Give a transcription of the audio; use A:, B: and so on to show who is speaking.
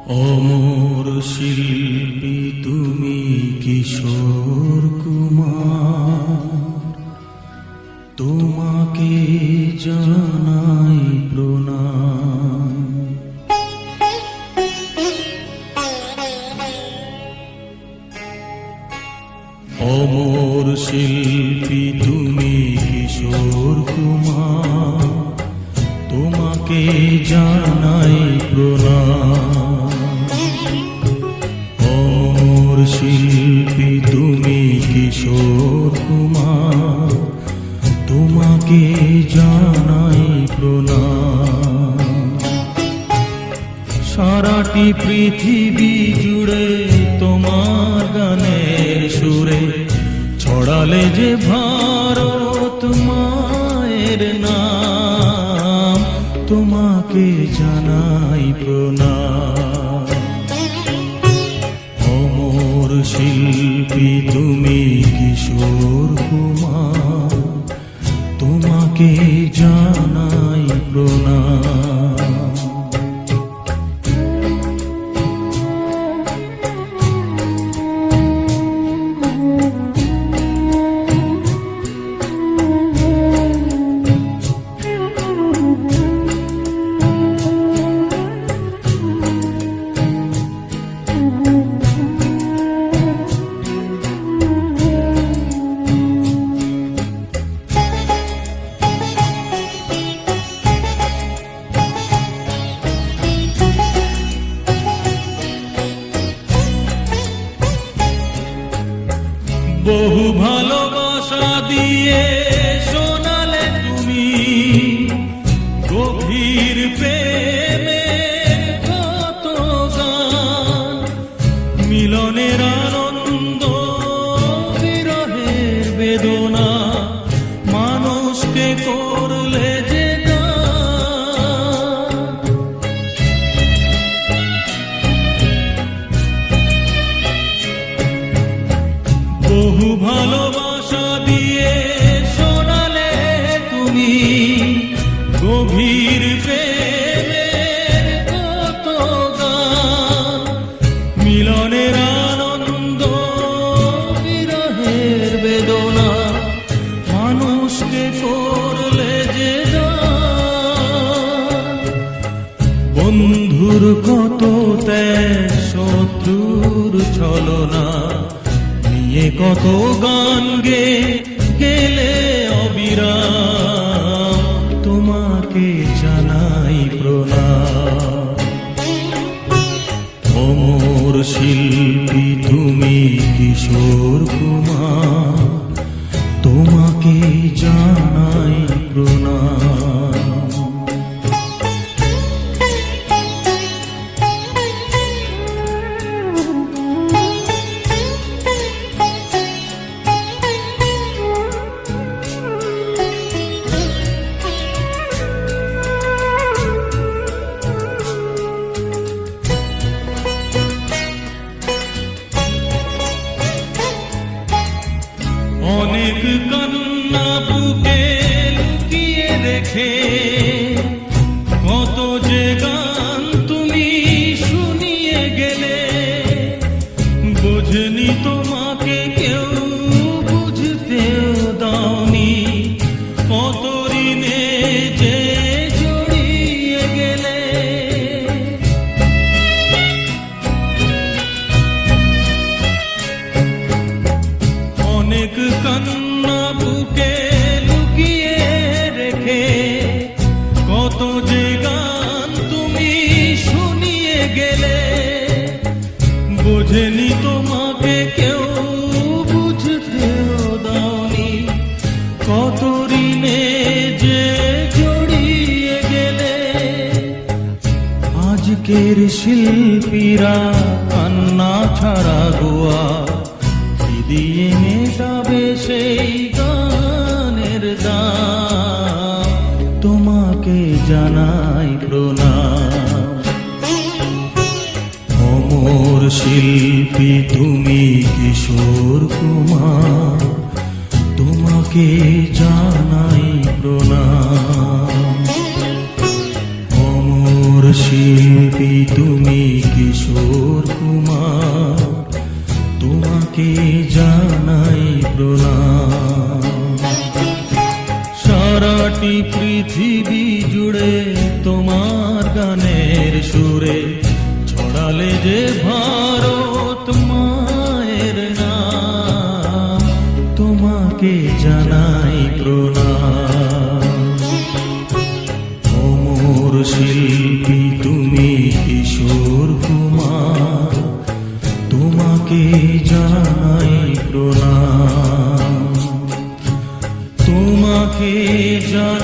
A: অমর শিল্পী তুমি কিশোর কুমার, তোমাকে জানাই প্রণাম। অমর শিল্পী তুমি কিশোর কুমার, তোমাকে জানাই প্রণাম। অমর শিল্পী তুমি কিশোর কুমার, তোমাকে জানাই প্রণাম। সারাটি পৃথিবী জুড়ে তোমার গানের সুরে ছড়ালে যে ভারত মায়ের নাম, তোমাকে জানাই প্রণাম। অমর শিল্পী তুমি কিশোর কুমার, তোমাকে জানাই প্রণাম। বহু ভালোবাসা দিয়ে শোনালে তুমি গভীর প্রেমের কত গান, মিলনের আনন্দ বিরহের বেদনা মানুষকে করলে যে গান। বহু ভালোবাসা দিয়ে শোনালে তুমি গভীর প্রেমের কত গান, মিলনের আনন্দ বিরহের বেদনা মানুষকে করলে যে গান। বন্ধুর কত ত্যাগ, শত্রুর ছলনা নিয়ে কত গান গেলে অবিরাম, তোমাকে জানাই প্রণাম। অমর শিল্পী তুমি কিশোর কুমার, তোমাকে জানাই প্রণাম। অনেক কান্না বুকে লুকিয়ে রেখে কত যে গান তুমি শুনিয়ে গেলে, বোঝেনি তোমাকে কেউ, বুঝতেও দাওনি কত ঋণে যে জড়িয়ে গেলে। অনেক কান্না বুকে লুকিয়ে রেখে কত যে গান তুমি শুনিয়ে গেলে, বোঝেনি তোমাকে কেউ, বুঝতেও দাওনি কত ঋণে যে জড়িয়ে গেলে। আজকের শিল্পীরা কান্না ছাড়া গোয়া দিয়ে মেটাবে সেই গানের দাম, তোমাকে জানাই প্রণাম। অমর শিল্পী তুমি কিশোর কুমার, তোমাকে জানাই প্রণাম। অমর শিল্পী তুমি কিশোর পৃথিবী জুড়ে তোমার গানের সুরে ছড়ালে যে ভারত মায়ের নাম, তোমাকে জানাই প্রণাম। অমর শিল্পী তুমি কিশোর কুমার, তোমাকে জানাই প্রণাম, তোমাকে জানাই